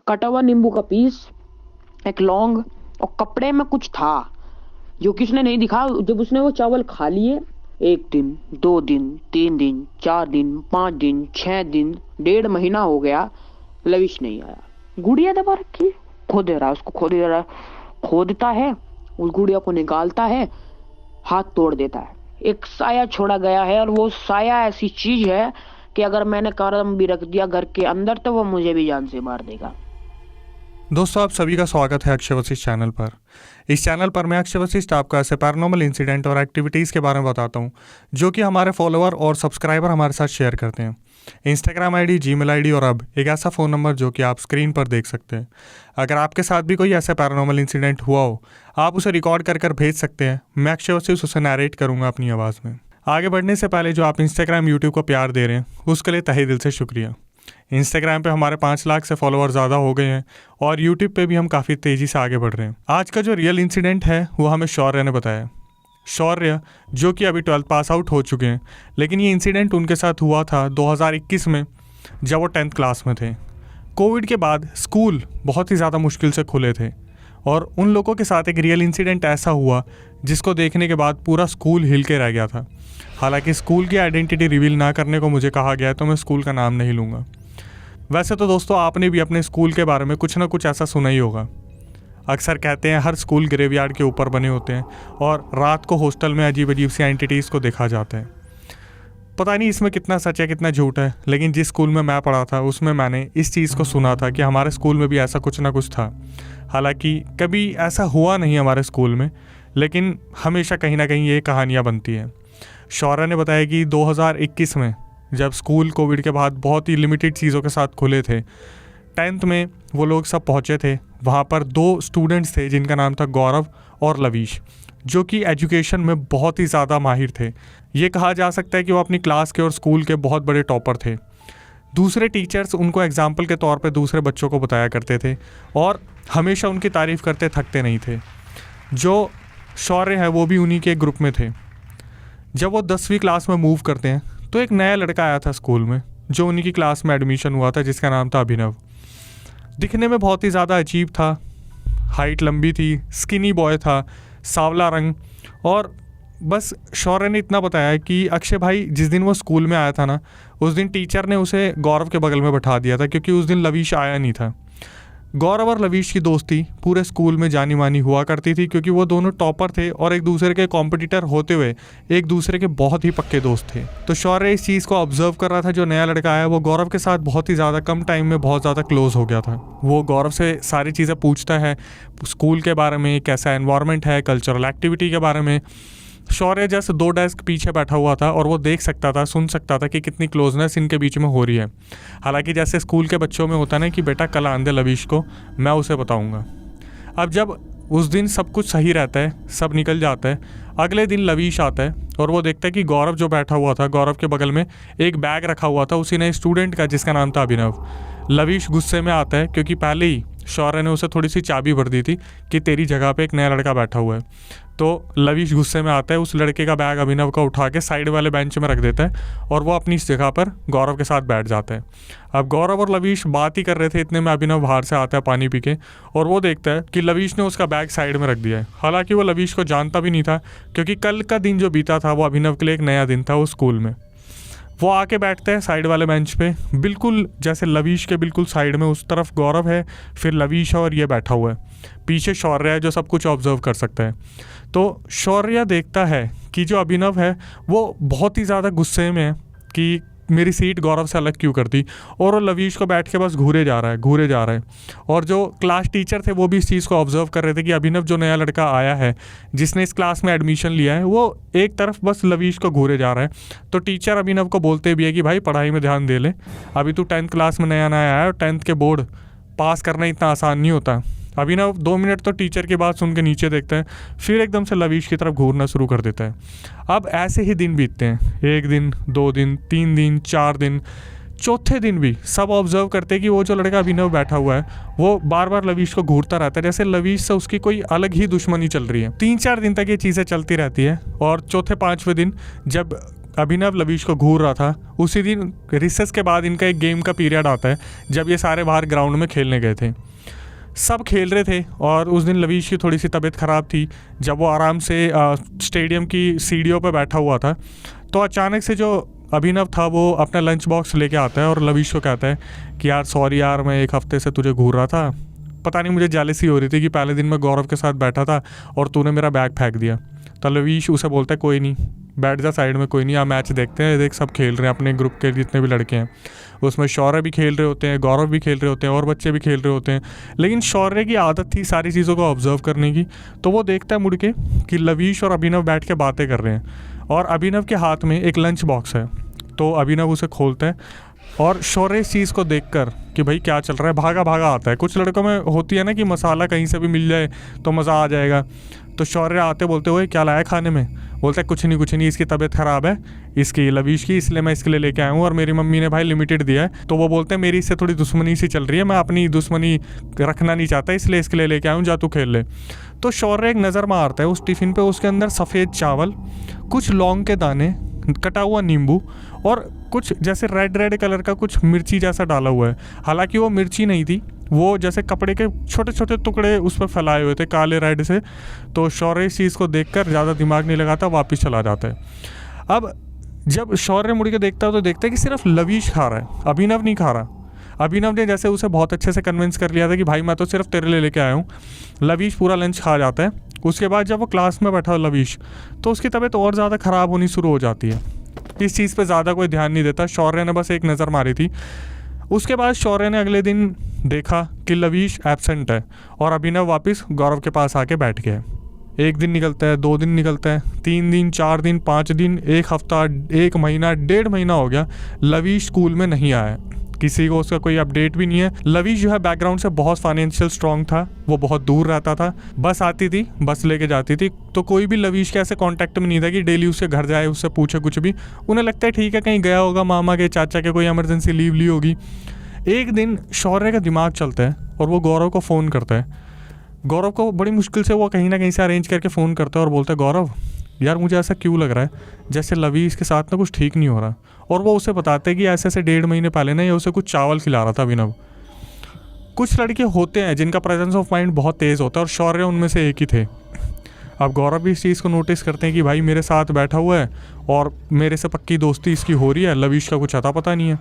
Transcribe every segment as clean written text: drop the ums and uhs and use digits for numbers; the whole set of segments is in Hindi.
कटा हुआ नींबू का पीस, एक लौंग और कपड़े में कुछ था जो कि उसने नहीं दिखा। जब उसने वो चावल खा लिए, 1 दिन, 2 दिन, 3 दिन, 4 दिन, 5 दिन, 6 दिन, 1.5 महीना हो गया, लविश नहीं आया। गुड़िया दबा रखी, खोदे रहा है उसको, खोदे रहा है, खोदता है, उस गुड़िया को निकालता है, हाथ तोड़ देता है। एक साया छोड़ा गया है और वो साया ऐसी चीज है कि अगर मैंने कदम भी रख दिया घर के अंदर तो वो मुझे भी जान से मार देगा। दोस्तों, आप सभी का स्वागत है अक्षय वशिष्ठ चैनल पर। इस चैनल पर मैं अक्षय वशिष्ठ आपको ऐसे पैरानॉर्मल इंसिडेंट और एक्टिविटीज़ के बारे में बताता हूँ जो कि हमारे फॉलोअर और सब्सक्राइबर हमारे साथ शेयर करते हैं। इंस्टाग्राम आईडी, जीमेल आईडी और अब एक ऐसा फ़ोन नंबर जो कि आप स्क्रीन पर देख सकते हैं। अगर आपके साथ भी कोई ऐसा पैरानॉर्मल इंसिडेंट हुआ हो, आप उसे रिकॉर्ड कर भेज सकते हैं। मैं अक्षय वशिष्ठ उसे नरेट करूँगा अपनी आवाज़ में। आगे बढ़ने से पहले जो आप इंस्टाग्राम, यूट्यूब को प्यार दे रहे हैं उसके लिए तहे दिल से शुक्रिया। इंस्टाग्राम पे हमारे 5 लाख से फॉलोअर ज़्यादा हो गए हैं और यूट्यूब पे भी हम काफ़ी तेज़ी से आगे बढ़ रहे हैं। आज का जो रियल इंसिडेंट है वो हमें शौर्य ने बताया। शौर्य जो कि अभी 12th पास आउट हो चुके हैं, लेकिन ये इंसिडेंट उनके साथ हुआ था 2021 में जब वो 10th क्लास में थे। कोविड के बाद स्कूल बहुत ही ज़्यादा मुश्किल से खुले थे और उन लोगों के साथ एक रियल इंसिडेंट ऐसा हुआ जिसको देखने के बाद पूरा स्कूल हिल के रह गया था। हालांकि स्कूल की आइडेंटिटी रिवील ना करने को मुझे कहा गया है तो मैं स्कूल का नाम नहीं लूँगा। वैसे तो दोस्तों, आपने भी अपने स्कूल के बारे में कुछ ना कुछ ऐसा सुना ही होगा। अक्सर कहते हैं हर स्कूल ग्रेवयार्ड के ऊपर बने होते हैं और रात को हॉस्टल में अजीब अजीब सी एंटिटीज़ को देखा जाता है। पता नहीं इसमें कितना सच है कितना झूठ है, लेकिन जिस स्कूल में मैं पढ़ा था उसमें मैंने इस चीज़ को सुना था कि हमारे स्कूल में भी ऐसा कुछ ना कुछ था। हालांकि कभी ऐसा हुआ नहीं हमारे स्कूल में, लेकिन हमेशा कहीं ना कहीं ये कहानियाँ बनती हैं। शौर्य ने बताया कि 2021 में जब स्कूल कोविड के बाद बहुत ही लिमिटेड चीज़ों के साथ खुले थे, 10th में वो लोग सब पहुँचे थे। वहाँ पर 2 स्टूडेंट्स थे जिनका नाम था गौरव और लवीश, जो कि एजुकेशन में बहुत ही ज़्यादा माहिर थे। ये कहा जा सकता है कि वो अपनी क्लास के और स्कूल के बहुत बड़े टॉपर थे। दूसरे टीचर्स उनको एग्जाम्पल के तौर पे दूसरे बच्चों को बताया करते थे और हमेशा उनकी तारीफ़ करते थकते नहीं थे। जो शौर्य है वो भी उन्हीं के ग्रुप में थे। जब वो 10वीं क्लास में मूव करते हैं तो एक नया लड़का आया था स्कूल में जो उन्हीं की क्लास में एडमिशन हुआ था, जिसका नाम था अभिनव। दिखने में बहुत ही ज़्यादा अजीब था, हाइट लंबी थी, स्किनी बॉय था, सांवला रंग। और बस शौर्य ने इतना बताया कि अक्षय भाई, जिस दिन वो स्कूल में आया था ना, उस दिन टीचर ने उसे गौरव के बगल में बैठा दिया था क्योंकि उस दिन लवीश आया नहीं था। गौरव और लवीश की दोस्ती पूरे स्कूल में जानी मानी हुआ करती थी क्योंकि वो दोनों टॉपर थे और एक दूसरे के कॉम्पिटिटर होते हुए एक दूसरे के बहुत ही पक्के दोस्त थे। तो शौर्य इस चीज़ को ऑब्जर्व कर रहा था। जो नया लड़का आया वो गौरव के साथ बहुत ही ज़्यादा कम टाइम में बहुत ज़्यादा क्लोज हो गया था। वो गौरव से सारी चीज़ें पूछता है, स्कूल के बारे में, कैसा एनवायरनमेंट है, कल्चरल एक्टिविटी के बारे में। शौर्य जैसे 2 डेस्क पीछे बैठा हुआ था और वो देख सकता था, सुन सकता था कि कितनी क्लोजनेस इनके बीच में हो रही है। हालांकि जैसे स्कूल के बच्चों में होता ना कि बेटा कल आंदे लवीश को, मैं उसे बताऊंगा। अब जब उस दिन सब कुछ सही रहता है, सब निकल जाता है, अगले दिन लवीश आता है और वो देखता है कि गौरव जो बैठा हुआ था, गौरव के बगल में एक बैग रखा हुआ था उसी ने स्टूडेंट का जिसका नाम था अभिनव। लवीश गुस्से में आता है क्योंकि पहले ही शौर्य ने उसे थोड़ी सी चाबी भर दी थी कि तेरी जगह पे एक नया लड़का बैठा हुआ है। तो लवीश गुस्से में आता है, उस लड़के का बैग अभिनव का उठा के साइड वाले बेंच में रख देता है और वो अपनी इस जगह पर गौरव के साथ बैठ जाता है। अब गौरव और लवीश बात ही कर रहे थे, इतने में अभिनव बाहर से आता है पानी पी के और वो देखता है कि लवीश ने उसका बैग साइड में रख दिया है। हालांकि वो लवीश को जानता भी नहीं था क्योंकि कल का दिन जो बीता था वो अभिनव के लिए एक नया दिन था। वो स्कूल में वो आके बैठते हैं साइड वाले बेंच पे, बिल्कुल जैसे लवीश के बिल्कुल साइड में। उस तरफ गौरव है, फिर लवीश है और ये बैठा हुआ है। पीछे शौर्य है जो सब कुछ ऑब्जर्व कर सकता है। तो शौर्य देखता है कि जो अभिनव है वो बहुत ही ज़्यादा गुस्से में है कि मेरी सीट गौरव से अलग क्यों कर दी, और वो लवीश को बैठ के बस घूरे जा रहा है। और जो क्लास टीचर थे वो भी इस चीज़ को ऑब्जर्व कर रहे थे कि अभिनव जो नया लड़का आया है जिसने इस क्लास में एडमिशन लिया है वो एक तरफ बस लवीश को घूरे जा रहा है। तो टीचर अभिनव को बोलते भी है कि भाई पढ़ाई में ध्यान दे ले, अभी तू 10th क्लास में नया नया आया और 10th के बोर्ड पास करना इतना आसान नहीं होता। अभिनव 2 मिनट तो टीचर की बात सुन के नीचे देखता है, फिर एकदम से लवीश की तरफ घूरना शुरू कर देता है। अब ऐसे ही दिन बीतते हैं, 1 दिन, 2 दिन, 3 दिन, 4 दिन, चौथे दिन भी सब ऑब्जर्व करते हैं कि वो जो लड़का अभिनव बैठा हुआ है वो बार बार लवीश को घूरता रहता है, जैसे लवीश से उसकी कोई अलग ही दुश्मनी चल रही है। 3-4 दिन तक ये चीज़ें चलती रहती है और चौथे 5वें दिन जब अभिनव लवीश को घूर रहा था, उसी दिन रिसेस के बाद इनका एक गेम का पीरियड आता है जब ये सारे बाहर ग्राउंड में खेलने गए थे। सब खेल रहे थे और उस दिन लवीश की थोड़ी सी तबीयत ख़राब थी। जब वो आराम से स्टेडियम की सीढ़ियों पर बैठा हुआ था तो अचानक से जो अभिनव था वो अपना लंच बॉक्स लेके आता है और लवीश को कहता है कि यार सॉरी यार, मैं एक हफ्ते से तुझे घूर रहा था, पता नहीं मुझे जेलसी हो रही थी कि पहले दिन मैं गौरव के साथ बैठा था और तूने मेरा बैग फेंक दिया। तो लवीश उसे बोलता है कोई नहीं, बैठ जा साइड में, कोई नहीं, आप मैच देखते हैं, देख सब खेल रहे हैं, अपने ग्रुप के जितने भी लड़के हैं उसमें शौर्य भी खेल रहे होते हैं, गौरव भी खेल रहे होते हैं और बच्चे भी खेल रहे होते हैं। लेकिन शौर्य की आदत थी सारी चीज़ों को ऑब्जर्व करने की, तो वो देखता है मुड़ के कि लवीश और अभिनव बैठ के बातें कर रहे हैं और अभिनव के हाथ में एक लंच बॉक्स है। तो अभिनव उसे खोलता है और शौर्य इस चीज़ को देखकर कि भाई क्या चल रहा है, भागा भागा आता है। कुछ लड़कों में होती है ना कि मसाला कहीं से भी मिल जाए तो मज़ा आ जाएगा। तो शौर्य आते बोलते हुए क्या लाया खाने में, बोलता है कुछ नहीं, इसकी तबीयत ख़राब है, इसकी लवीश की, इसलिए मैं इसके लिए लेके आया हूँ और मेरी मम्मी ने भाई लिमिटेड दिया है। तो वो बोलते हैं मेरी इससे थोड़ी दुश्मनी सी चल रही है, मैं अपनी दुश्मनी रखना नहीं चाहता, इसलिए इसके लिए लेके आया हूँ, जा तू खेल ले। तो शौर्य एक नज़र मारता है उस टिफ़िन पे, उसके अंदर सफ़ेद चावल, कुछ लौंग के दाने, कटा हुआ नींबू और कुछ जैसे रेड कलर का कुछ मिर्ची जैसा डाला हुआ है। हालांकि वो मिर्ची नहीं थी, वो जैसे कपड़े के छोटे छोटे टुकड़े उस पर फैलाए हुए थे काले रेड से। तो शौर्य इस चीज़ को देखकर ज़्यादा दिमाग नहीं लगाता, वापस चला जाता है। अब जब शौर्य मुड़ के देखता है तो देखता है कि सिर्फ लवीश खा रहा है, अभिनव नहीं खा रहा। अभिनव ने जैसे उसे बहुत अच्छे से कन्विंस कर लिया था कि भाई मैं तो सिर्फ तेरे लिए लेके आया हूँ। लवीश पूरा लंच खा जाता है। उसके बाद जब वो क्लास में बैठा लवीश, तो उसकी तबीयत और ज़्यादा ख़राब होनी शुरू हो जाती है। इस चीज़ पे ज़्यादा कोई ध्यान नहीं देता, शौर्य ने बस एक नज़र मारी थी। उसके बाद शौर्य ने अगले दिन देखा कि लवीश एब्सेंट है और अभिनव वापस गौरव के पास आके बैठ गया है। एक दिन निकलता है, 2 दिन निकलता है, 3 दिन, 4 दिन, 5 दिन, 1 हफ्ता, 1 महीना, 1.5 महीना हो गया, लवीश स्कूल में नहीं आया है। किसी को उसका कोई अपडेट भी नहीं है। लवीश जो है बैकग्राउंड से बहुत फाइनेंशियल स्ट्रांग था, वो बहुत दूर रहता था, बस आती थी, बस लेके जाती थी, तो कोई भी लवीश के ऐसे कांटेक्ट में नहीं था कि डेली उसके घर जाए, उससे पूछे कुछ भी। उन्हें लगता है ठीक है कहीं गया होगा, मामा के, चाचा के, कोई इमरजेंसी लीव ली होगी। एक दिन शौर्य का दिमाग चलता है और वो गौरव को फ़ोन करता है। गौरव को बड़ी मुश्किल से वो कहीं ना कहीं से अरेंज करके फ़ोन करता है और बोलता है गौरव यार मुझे ऐसा क्यों लग रहा है जैसे लवीश के साथ ना कुछ ठीक नहीं हो रहा। और वो उसे बताते हैं कि ऐसे 1.5 महीने पहले ना ये उसे कुछ चावल खिला रहा था अभिनव। कुछ लड़के होते हैं जिनका प्रेजेंस ऑफ माइंड बहुत तेज़ होता है और शौर्य उनमें से एक ही थे। अब गौरव भी इस चीज़ को नोटिस करते हैं कि भाई मेरे साथ बैठा हुआ है और मेरे से पक्की दोस्ती इसकी हो रही है, लवीश का कुछ अता पता नहीं है।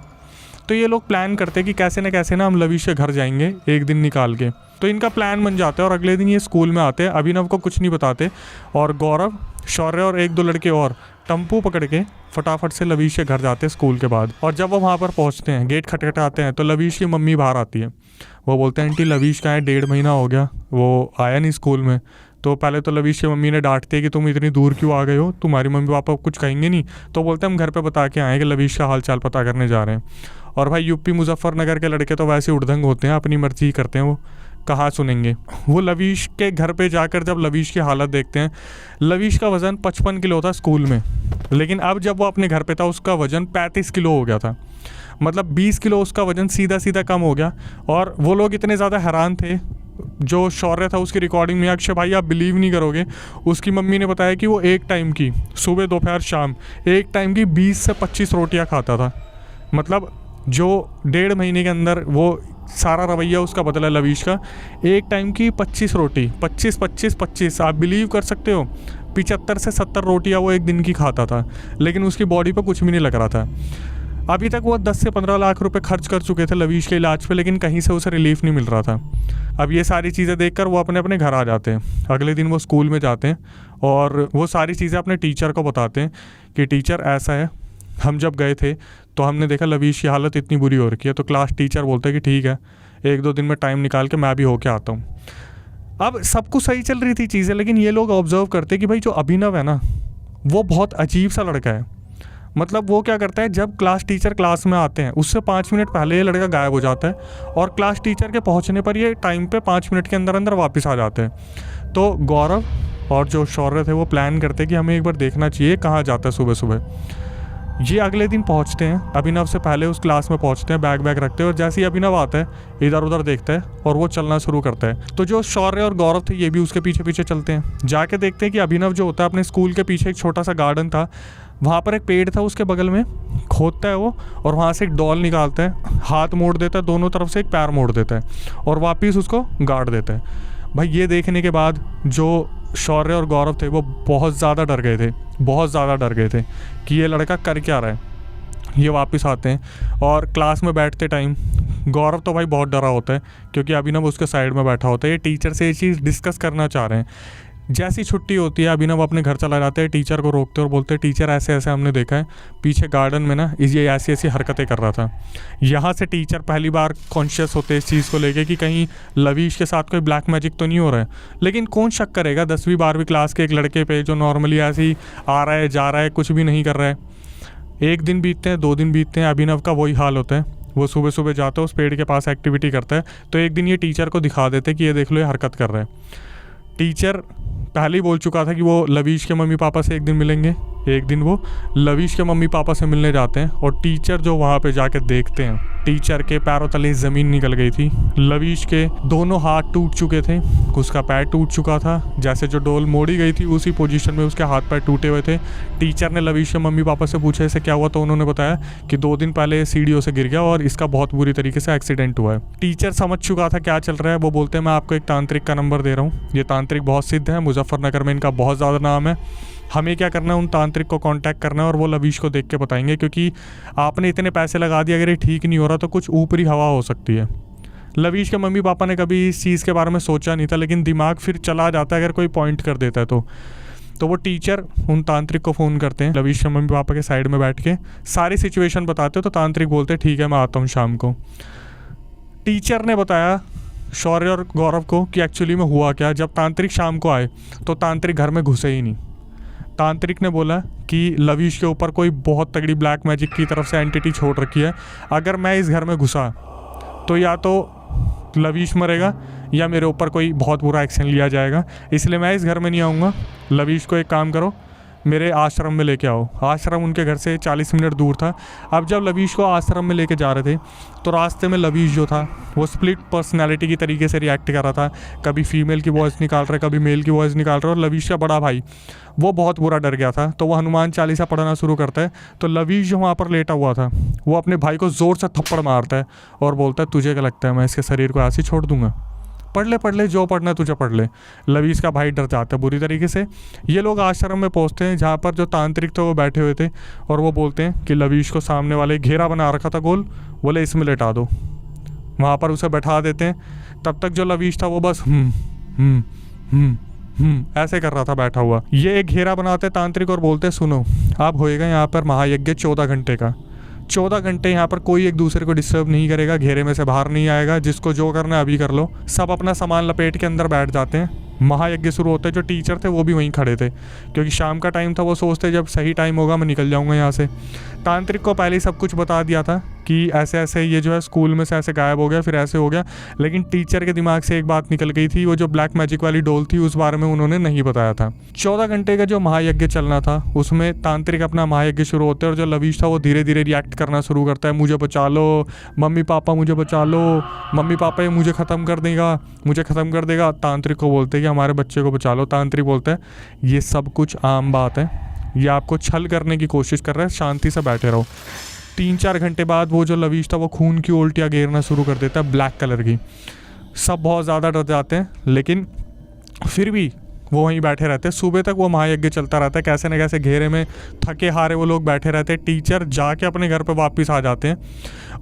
तो ये लोग प्लान करते हैं कि कैसे ना हम लवीश के घर जाएंगे एक दिन निकाल के। तो इनका प्लान बन जाता है और अगले दिन ये स्कूल में आते हैं। अभिनव को कुछ नहीं बताते और गौरव, शौर्य और 1-2 लड़के और टेम्पो पकड़ के फटाफट से लवीश के घर जाते हैं स्कूल के बाद। और जब वो वहाँ पर पहुँचते हैं, गेट खटखटाते हैं, तो लवीश की मम्मी बाहर आती है। वो बोलते हैं आंटी लवीश कहाँ है, 1.5 महीना हो गया, वो आया नहीं स्कूल में। तो पहले तो लवीश की मम्मी ने डांटती है कि तुम इतनी दूर क्यों आ गए हो, तुम्हारी मम्मी पापा कुछ कहेंगे नहीं। तो बोलते हैं हम घर पे बता के आए कि लवीश का हाल चाल पता करने जा रहे हैं। और भाई यूपी मुजफ्फरनगर के लड़के तो वैसे उड़दंग होते हैं, अपनी मर्जी करते हैं, वो कहाँ सुनेंगे। वो लवीश के घर पे जाकर जब लवीश की हालत देखते हैं, लवीश का वज़न 55 किलो था स्कूल में, लेकिन अब जब वो अपने घर पे था उसका वज़न 35 किलो हो गया था। मतलब 20 किलो उसका वज़न सीधा कम हो गया। और वो लोग इतने ज़्यादा हैरान थे। जो शौर्य था उसकी रिकॉर्डिंग में, अक्षय भाई आप बिलीव नहीं करोगे, उसकी मम्मी ने बताया कि वो एक टाइम की, सुबह दोपहर शाम, एक टाइम की 20 से 25 रोटियाँ खाता था। मतलब जो 1.5 महीने के अंदर वो सारा रवैया उसका बदला लवीश का। एक टाइम की 25 रोटी, 25 आप बिलीव कर सकते हो, 75 से 70 रोटियाँ वो एक दिन की खाता था, लेकिन उसकी बॉडी पर कुछ भी नहीं लग रहा था। अभी तक वो 10 से 15 लाख रुपए खर्च कर चुके थे लवीश के इलाज पे, लेकिन कहीं से उसे रिलीफ नहीं मिल रहा था। अब ये सारी चीज़ें देखकर वो अपने अपने घर आ जाते हैं। अगले दिन वो स्कूल में जाते हैं और वो सारी चीज़ें अपने टीचर को बताते हैं कि टीचर ऐसा है, हम जब गए थे तो हमने देखा लवीश की हालत इतनी बुरी हो रखी है। तो क्लास टीचर बोलते हैं कि ठीक है, 1-2 दिन में टाइम निकाल के मैं भी होके आता हूँ। अब सब कुछ सही चल रही थी चीज़ें, लेकिन ये लोग ऑब्जर्व करते कि भाई जो अभिनव है ना, वो बहुत अजीब सा लड़का है। मतलब वो क्या करता है, जब क्लास टीचर क्लास में आते हैं उससे 5 मिनट पहले ये लड़का गायब हो जाता है और क्लास टीचर के पहुंचने पर ये टाइम पे 5 मिनट के अंदर अंदर वापस आ जाते हैं। तो गौरव और जो शौर्य थे वो प्लान करते हैं कि हमें एक बार देखना चाहिए कहाँ जाता है सुबह सुबह। ये अगले दिन पहुंचते हैं, अभिनव से पहले उस क्लास में पहुंचते हैं, बैग रखते हैं और जैसे ही अभिनव आता है इधर उधर देखता है और वो चलना शुरू करता है। तो जो शौर्य और गौरव थे ये भी उसके पीछे पीछे चलते हैं। जाके देखते हैं कि अभिनव जो होता है अपने स्कूल के पीछे एक छोटा सा गार्डन था, वहाँ पर एक पेड़ था, उसके बगल में खोदता है वो और वहाँ से एक डॉल निकालता है, हाथ मोड़ देता है दोनों तरफ से, एक पैर मोड़ देता है और वापस उसको गाड़ देता है। भाई ये देखने के बाद जो शौर्य और गौरव थे वो बहुत ज़्यादा डर गए थे, बहुत ज़्यादा डर गए थे कि ये लड़का कर क्या रहा है। ये वापस आते हैं और क्लास में बैठते टाइम गौरव तो भाई बहुत डरा होता है क्योंकि अभिनव उसके साइड में बैठा होता है। ये टीचर से ये चीज़ डिस्कस करना चाह रहे हैं। जैसी छुट्टी होती है अभिनव अपने घर चला जाते हैं, टीचर को रोकते और बोलते हैं टीचर ऐसे ऐसे हमने देखा है पीछे गार्डन में ना ये ऐसी ऐसी हरकतें कर रहा था। यहाँ से टीचर पहली बार कॉन्शियस होते हैं इस चीज़ को लेके कि कहीं लवीश के साथ कोई ब्लैक मैजिक तो नहीं हो रहा है। लेकिन कौन शक करेगा 10वीं 12वीं क्लास के एक लड़के पे जो नॉर्मली ऐसे ही आ रहा है जा रहा है, कुछ भी नहीं कर रहा है। एक दिन बीतते हैं, 2 दिन बीतते हैं, अभिनव का वही हाल होता है। वो सुबह सुबह जाता है उस पेड़ के पास एक्टिविटी करता है, तो एक दिन ये टीचर को दिखा देते कि ये देख लो ये हरकत कर रहा है। टीचर पहले ही बोल चुका था कि वो लवीश के मम्मी पापा से एक दिन मिलेंगे। एक दिन वो लवीश के मम्मी पापा से मिलने जाते हैं और टीचर जो वहाँ पे जाके देखते हैं, टीचर के पैरों तले ज़मीन निकल गई थी। लवीश के दोनों हाथ टूट चुके थे, उसका पैर टूट चुका था, जैसे जो डोल मोड़ी गई थी उसी पोजीशन में उसके हाथ पैर टूटे हुए थे। टीचर ने लवीश के मम्मी पापा से पूछा इसे क्या हुआ, तो उन्होंने बताया कि 2 दिन पहले सीढ़ियों से गिर गया और इसका बहुत बुरी तरीके से एक्सीडेंट हुआ है। टीचर समझ चुका था क्या चल रहा है। वो बोलते हैं मैं आपको एक तांत्रिक का नंबर दे रहा हूँ, ये तांत्रिक बहुत सिद्ध है, मुजफ्फरनगर में इनका बहुत ज़्यादा नाम है। हमें क्या करना है, उन तांत्रिक को कांटेक्ट करना है और वो लवीश को देख के बताएंगे, क्योंकि आपने इतने पैसे लगा दिए, अगर ये ठीक नहीं हो रहा तो कुछ ऊपरी हवा हो सकती है। लवीश के मम्मी पापा ने कभी इस चीज़ के बारे में सोचा नहीं था, लेकिन दिमाग फिर चला जाता है अगर कोई पॉइंट कर देता है तो वो टीचर उन तांत्रिक को फ़ोन करते हैं। लवीश के मम्मी पापा के साइड में बैठ के सारी सिचुएशन बताते हो तो तांत्रिक बोलते हैं ठीक है मैं आता हूँ शाम को। टीचर ने बताया शौर्य और गौरव को कि एक्चुअली में हुआ क्या। जब तांत्रिक शाम को आए तो तांत्रिक घर में घुसे ही नहीं। तांत्रिक ने बोला कि लवीश के ऊपर कोई बहुत तगड़ी ब्लैक मैजिक की तरफ से एंटिटी छोड़ रखी है, अगर मैं इस घर में घुसा तो या तो लवीश मरेगा या मेरे ऊपर कोई बहुत बुरा एक्शन लिया जाएगा, इसलिए मैं इस घर में नहीं आऊँगा। लवीश को एक काम करो, मेरे आश्रम में लेके आओ। आश्रम उनके घर से 40 मिनट दूर था। अब जब लवीश को आश्रम में लेके जा रहे थे तो रास्ते में लवीश जो था वो स्प्लिट पर्सनैलिटी की तरीके से रिएक्ट कर रहा था, कभी फीमेल की वॉइस निकाल रहा है, कभी मेल की वॉइस निकाल रहा है। और लवीश का बड़ा भाई वो बहुत बुरा डर गया था, तो वो हनुमान चालीसा पढ़ना शुरू करता है। तो लवीश जो वहाँ पर लेटा हुआ था वो अपने भाई को ज़ोर से थप्पड़ मारता है और बोलता है तुझे क्या लगता है मैं इसके शरीर को ऐसे ही छोड़ दूंगा, पढ़ ले जो पढ़ना है तुझे पढ़ ले। लवीश का भाई डर जाता है बुरी तरीके से। ये लोग आश्रम में पहुंचते हैं जहाँ पर जो तांत्रिक थे वो बैठे हुए थे और वो बोलते हैं कि लवीश को सामने वाले घेरा बना रखा था गोल, बोले इसमें लेटा दो। वहाँ पर उसे बैठा देते हैं। तब तक जो लवीश था वो बस ऐसे कर रहा था बैठा हुआ। ये एक घेरा बनाते तांत्रिक और बोलते सुनो आप होएगा यहाँ पर महायज्ञ 14 घंटे का। 14 घंटे यहाँ पर कोई एक दूसरे को डिस्टर्ब नहीं करेगा, घेरे में से बाहर नहीं आएगा, जिसको जो करना है अभी कर लो। सब अपना सामान लपेट के अंदर बैठ जाते हैं। महायज्ञ शुरू होता है। जो टीचर थे वो भी वहीं खड़े थे क्योंकि शाम का टाइम था। वो सोचते जब सही टाइम होगा मैं निकल जाऊँगा यहाँ से। तांत्रिक को पहले ही सब कुछ बता दिया था कि ऐसे ऐसे ये जो है स्कूल में से ऐसे गायब हो गया, फिर ऐसे हो गया। लेकिन टीचर के दिमाग से एक बात निकल गई थी, वो जो ब्लैक मैजिक वाली डोल थी उस बारे में उन्होंने नहीं बताया था। 14 घंटे का जो महायज्ञ चलना था उसमें तांत्रिक अपना महायज्ञ शुरू होते हैं और जो लवीश था वो धीरे धीरे रिएक्ट करना शुरू करता है। मुझे बचा लो मम्मी पापा, मुझे बचा लो मम्मी पापा, ये मुझे ख़त्म कर देगा, मुझे ख़त्म कर देगा। तांत्रिक को बोलते हैं कि हमारे बच्चे को बचा लो। तांत्रिक बोलते हैं ये सब कुछ आम बात है, ये आपको छल करने की कोशिश कर रहा है, शांति से बैठे रहो। 3-4 घंटे बाद वो जो लवीश था वो खून की उल्टियाँ गिरना शुरू कर देता है ब्लैक कलर की। सब बहुत ज़्यादा डर जाते हैं लेकिन फिर भी वो वहीं बैठे रहते हैं। सुबह तक वो महायज्ञ चलता रहता है। कैसे न कैसे घेरे में थके हारे वो लोग बैठे रहते हैं। टीचर जाके अपने घर पे वापस आ जाते हैं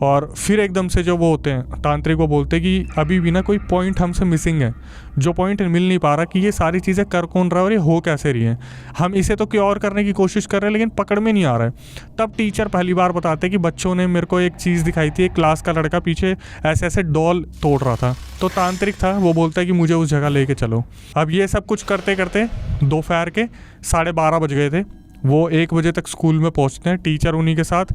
और फिर एकदम से जो वो होते हैं तांत्रिक को बोलते हैं कि अभी भी ना कोई पॉइंट हमसे मिसिंग है, जो पॉइंट मिल नहीं पा रहा कि ये सारी चीज़ें कर कौन रहा है और ये हो कैसे रही हैं। हम इसे तो क्योर करने की कोशिश कर रहे हैं लेकिन पकड़ में नहीं आ रहा है। तब टीचर पहली बार बताते हैं कि बच्चों ने मेरे को एक चीज़ दिखाई थी, एक क्लास का लड़का पीछे ऐसे ऐसे डॉल तोड़ रहा था। तो तांत्रिक था वो बोलता है कि मुझे उस जगह लेके चलो। अब ये सब कुछ करते करते दोपहर के 12:30 बज गए थे। वो 1 बजे तक स्कूल में पहुंचते हैं। टीचर उन्हीं के साथ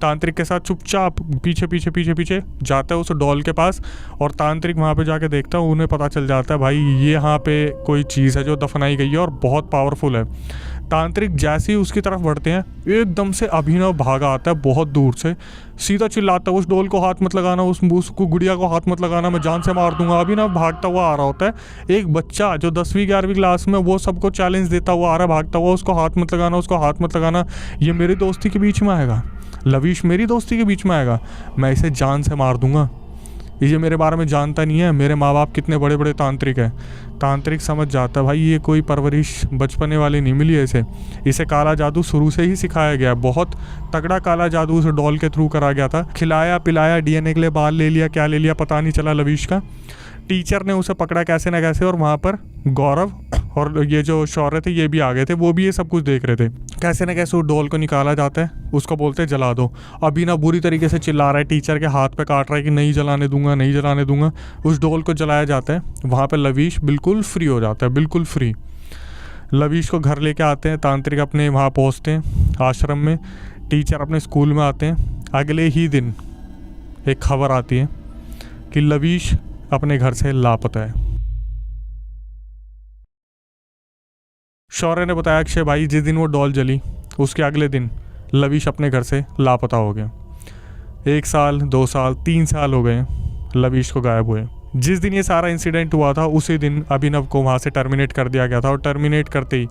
तांत्रिक के साथ चुपचाप पीछे पीछे पीछे पीछे जाता है उस डॉल के पास और तांत्रिक वहाँ पे जाके देखता है। उन्हें पता चल जाता है भाई ये यहाँ पे कोई चीज़ है जो दफनाई गई है और बहुत पावरफुल है। तांत्रिक जैसे ही उसकी तरफ बढ़ते हैं, एकदम से अभिनव भागा आता है बहुत दूर से, सीधा चिल्लाता है, उस डोल को हाथ मत लगाना, उसको गुड़िया को हाथ मत लगाना, मैं जान से मार दूंगा। अभिनव भागता हुआ आ रहा होता है। एक बच्चा जो 10वीं 11वीं क्लास में, वो सबको चैलेंज देता हुआ आ रहा है भागता हुआ, उसको हाथ मत लगाना, उसको हाथ मत लगाना, ये मेरी दोस्ती के बीच में आएगा, लवीश मेरी दोस्ती के बीच में आएगा, मैं इसे जान से मार दूंगा, ये मेरे बारे में जानता नहीं है, मेरे माँ बाप कितने बड़े बड़े तांत्रिक हैं। तांत्रिक समझ जाता है भाई ये कोई परवरिश बचपने वाली नहीं मिली है इसे काला जादू शुरू से ही सिखाया गया, बहुत तगड़ा काला जादू उस डॉल के थ्रू करा गया था। खिलाया पिलाया, डीएनए के लिए बाल ले लिया, क्या ले लिया पता नहीं चला लवीश का। टीचर ने उसे पकड़ा कैसे ना कैसे, और वहाँ पर गौरव और ये जो शौर्य थे ये भी आ गए थे, वो भी ये सब कुछ देख रहे थे। कैसे ना कैसे उस डॉल को निकाला जाता है, उसको बोलते हैं जला दो। अभी ना बुरी तरीके से चिल्ला रहा है, टीचर के हाथ पे काट रहा है कि नहीं जलाने दूंगा, नहीं जलाने दूंगा। उस डॉल को जलाया जाता है। वहाँ पर लवीश बिल्कुल फ्री हो जाता है, बिल्कुल फ्री। लवीश को घर लेके आते हैं, तांत्रिक अपने वहाँ पहुँचते हैं आश्रम में, टीचर अपने स्कूल में आते हैं। अगले ही दिन एक खबर आती है कि लवीश अपने घर से लापता है। शौर्य ने बताया अक्षय भाई जिस दिन वो डॉल जली उसके अगले दिन लवीश अपने घर से लापता हो गया। 1 साल 2 साल 3 साल हो गए लवीश को गायब हुए। जिस दिन ये सारा इंसिडेंट हुआ था उसी दिन अभिनव को वहाँ से टर्मिनेट कर दिया गया था, और टर्मिनेट करते ही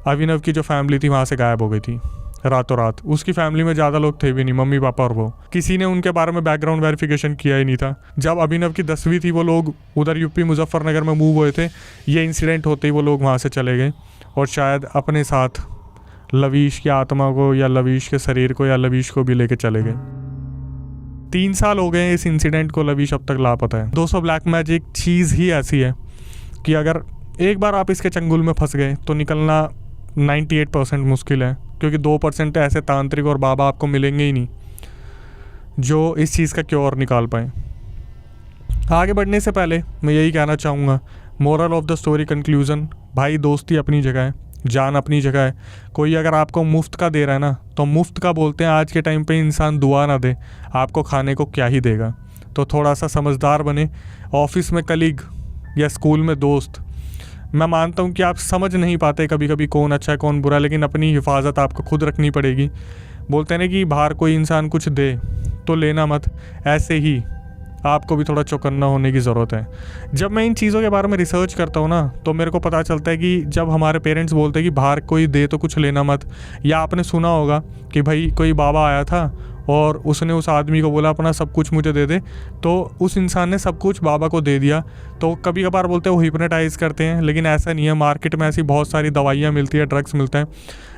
अभिनव की जो फैमिली थी वहाँ से गायब हो गई थी रातों रात। उसकी फैमिली में ज़्यादा लोग थे भी नहीं, मम्मी पापा और वो, किसी ने उनके बारे में बैकग्राउंड वेरिफिकेशन किया ही नहीं था। जब अभिनव की 10वीं थी वो लोग उधर यूपी मुजफ्फरनगर में मूव हुए थे। ये इंसिडेंट होते ही वो लोग वहाँ से चले गए, और शायद अपने साथ लवीश की आत्मा को या लवीश के शरीर को या लवीश को भी लेके चले गए। 3 साल हो गए इस इंसिडेंट को, लवीश अब तक लापता है। दोस्तों ब्लैक मैजिक चीज़ ही ऐसी है कि अगर एक बार आप इसके चंगुल में फंस गए तो निकलना 98% मुश्किल है, क्योंकि 2% ऐसे तांत्रिक और बाबा आपको मिलेंगे ही नहीं जो इस चीज़ का क्योर निकाल पाए। आगे बढ़ने से पहले मैं यही कहना चाहूँगा, moral of the story conclusion, भाई दोस्ती अपनी जगह है, जान अपनी जगह है। कोई अगर आपको मुफ्त का दे रहा है ना, तो मुफ्त का बोलते हैं आज के टाइम पे इंसान दुआ ना दे, आपको खाने को क्या ही देगा। तो थोड़ा सा समझदार बने। ऑफिस में कलीग या स्कूल में दोस्त, मैं मानता हूँ कि आप समझ नहीं पाते कभी कभी कौन अच्छा है कौन बुरा, लेकिन अपनी हिफाजत आपको खुद रखनी पड़ेगी। बोलते हैं ना कि बाहर कोई इंसान कुछ दे तो लेना मत, ऐसे ही आपको भी थोड़ा चौकन्ना होने की ज़रूरत है। जब मैं इन चीज़ों के बारे में रिसर्च करता हूँ ना, तो मेरे को पता चलता है कि जब हमारे पेरेंट्स बोलते हैं कि बाहर कोई दे तो कुछ लेना मत, या आपने सुना होगा कि भाई कोई बाबा आया था और उसने उस आदमी को बोला अपना सब कुछ मुझे दे दे, तो उस इंसान ने सब कुछ बाबा को दे दिया। तो कभी कभार बोलते हैं वो हिप्नोटाइज़ करते हैं, लेकिन ऐसा नहीं है। मार्केट में ऐसी बहुत सारी दवाइयाँ मिलती है, ड्रग्स मिलते हैं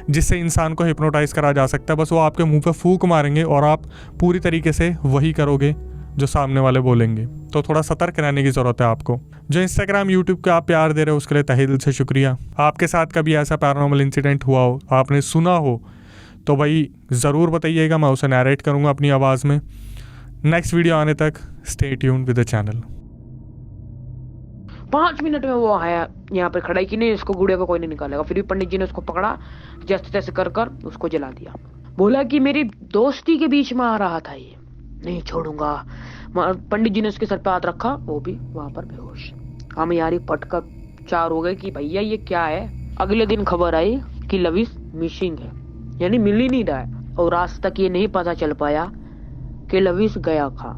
जिससे इंसान को हिप्नोटाइज़ करा जा सकता है। बस वो आपके मुंह पे फूंक मारेंगे और आप पूरी तरीके से वही करोगे जो सामने वाले बोलेंगे। तो थोड़ा सतर्क रहने की ज़रूरत है आपको। जो इंस्टाग्राम यूट्यूब का आप प्यार दे रहे हो उसके लिए तहे दिल से शुक्रिया। आपके साथ कभी ऐसा पैरानॉर्मल इंसिडेंट हुआ हो, आपने सुना हो, तो भाई ज़रूर बताइएगा, मैं उसे नैरेट करूँगा अपनी आवाज़ में। नेक्स्ट वीडियो आने तक stay tuned with the channel. 5 minute में वो आया यहाँ पे खड़ा है कि नहीं इसको गुड़िया को कोई नहीं निकालेगा। फिर भी पंडित जी ने उसको पकड़ा, जैसे तैसे कर कर उसको जला दिया। बोला कि मेरी दोस्ती के बीच में आ रहा था, ये नहीं छोड़ूंगा। पंडित जी ने उसके सर पे हाथ रखा, वो भी वहां पर बेहोश। हम यार पटका 4 हो गए कि भैया ये क्या है। अगले दिन खबर आई कि लवीश मिसिंग है, यानी मिल ही नहीं रहा है। और आज तक ये नहीं पता चल पाया कि लवीश गया कहाँ।